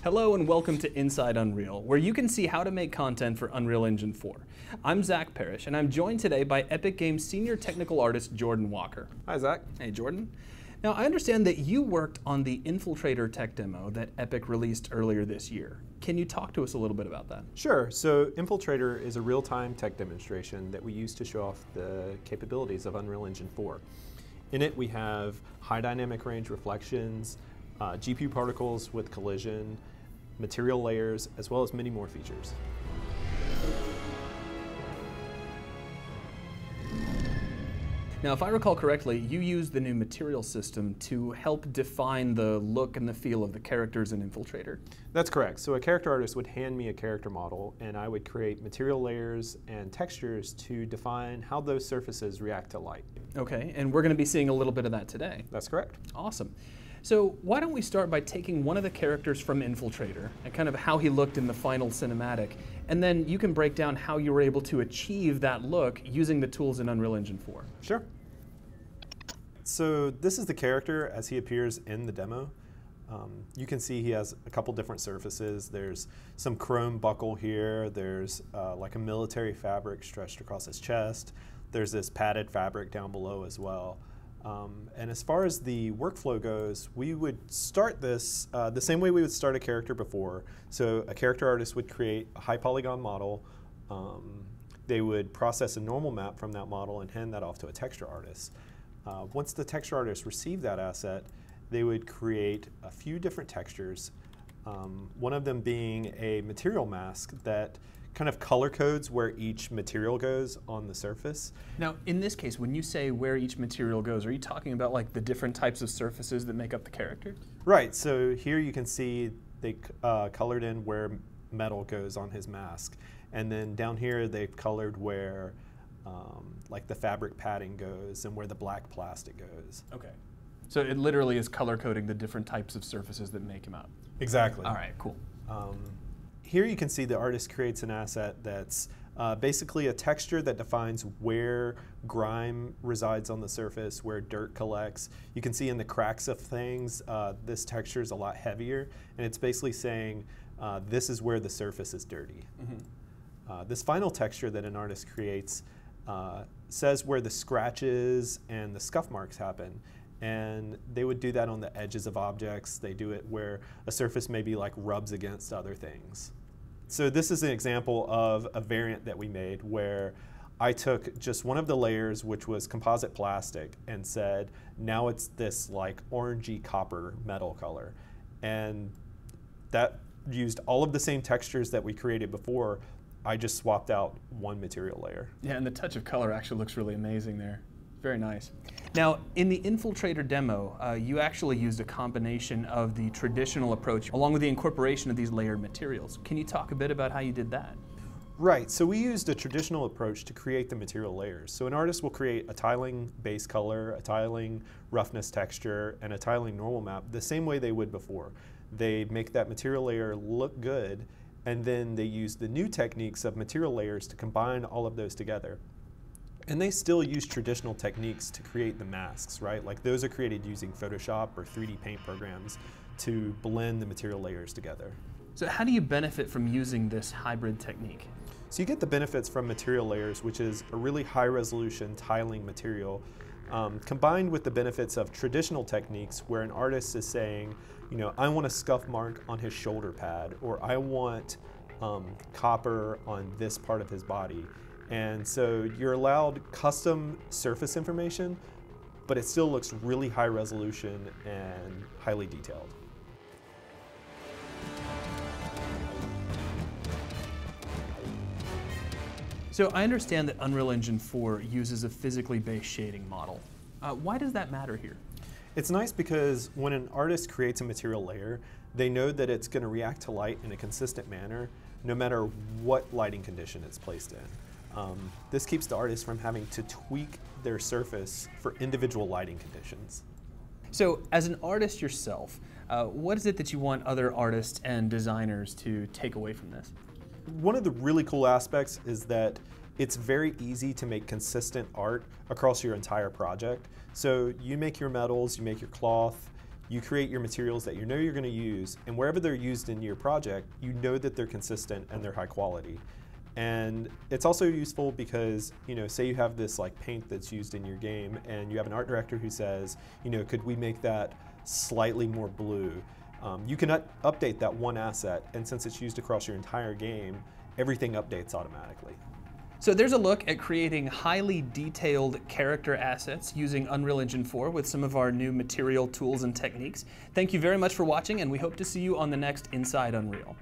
Hello and welcome to Inside Unreal, where you can see how to make content for Unreal Engine 4. I'm Zach Parrish, and I'm joined today by Epic Games Senior Technical Artist Jordan Walker. Hi, Zach. Hey, Jordan. Now, I understand that you worked on the Infiltrator tech demo that Epic released earlier this year. Can you talk to us a little bit about that? Sure. So Infiltrator is a real-time tech demonstration that we use to show off the capabilities of Unreal Engine 4. In it, we have high dynamic range reflections, GPU particles with collision, material layers, as well as many more features. Now, if I recall correctly, you used the new material system to help define the look and the feel of the characters in Infiltrator. That's correct. So a character artist would hand me a character model, and I would create material layers and textures to define how those surfaces react to light. Okay, and we're going to be seeing a little bit of that today. That's correct. Awesome. So why don't we start by taking one of the characters from Infiltrator and kind of how he looked in the final cinematic, and then you can break down how you were able to achieve that look using the tools in Unreal Engine 4. Sure. So this is the character as he appears in the demo. You can see he has a couple different surfaces. There's some chrome buckle here. There's like a military fabric stretched across his chest. There's this padded fabric down below as well. And as far as the workflow goes, we would start this the same way we would start a character before. So a character artist would create a high polygon model. They would process a normal map from that model and hand that off to a texture artist. Once the texture artist received that asset, they would create a few different textures, one of them being a material mask that kind of color codes where each material goes on the surface. Now, in this case, when you say where each material goes, are you talking about like the different types of surfaces that make up the character? Right, so here you can see they colored in where metal goes on his mask. And then down here they've colored where like the fabric padding goes and where the black plastic goes. Okay. So it literally is color coding the different types of surfaces that make him up. Exactly. All right, cool. Here you can see the artist creates an asset that's basically a texture that defines where grime resides on the surface, where dirt collects. You can see in the cracks of things, this texture is a lot heavier, and it's basically saying this is where the surface is dirty. Mm-hmm. This final texture that an artist creates says where the scratches and the scuff marks happen. And they would do that on the edges of objects. They do it where a surface maybe like rubs against other things. So this is an example of a variant that we made where I took just one of the layers, which was composite plastic, and said, now it's this like orangey copper metal color. And that used all of the same textures that we created before. I just swapped out one material layer. Yeah, and the touch of color actually looks really amazing there. Very nice. Now, in the Infiltrator demo, you actually used a combination of the traditional approach along with the incorporation of these layered materials. Can you talk a bit about how you did that? Right, so we used a traditional approach to create the material layers. So an artist will create a tiling base color, a tiling roughness texture, and a tiling normal map the same way they would before. They make that material layer look good, and then they use the new techniques of material layers to combine all of those together. And they still use traditional techniques to create the masks, right? Like those are created using Photoshop or 3D paint programs to blend the material layers together. So how do you benefit from using this hybrid technique? So you get the benefits from material layers, which is a really high resolution tiling material, combined with the benefits of traditional techniques where an artist is saying, you know, I want a scuff mark on his shoulder pad, or I want copper on this part of his body. And so you're allowed custom surface information, but it still looks really high resolution and highly detailed. So I understand that Unreal Engine 4 uses a physically based shading model. Why does that matter here? It's nice because when an artist creates a material layer, they know that it's going to react to light in a consistent manner, no matter what lighting condition it's placed in. This keeps the artist from having to tweak their surface for individual lighting conditions. So as an artist yourself, what is it that you want other artists and designers to take away from this? One of the really cool aspects is that it's very easy to make consistent art across your entire project. So you make your metals, you make your cloth, You create your materials that you know you're going to use, and wherever they're used in your project, you know that they're consistent and they're high quality. And it's also useful because, say you have this like paint that's used in your game, and you have an art director who says, could we make that slightly more blue? You can update that one asset, and since it's used across your entire game, everything updates automatically. So there's a look at creating highly detailed character assets using Unreal Engine 4 with some of our new material tools and techniques. Thank you very much for watching, and we hope to see you on the next Inside Unreal.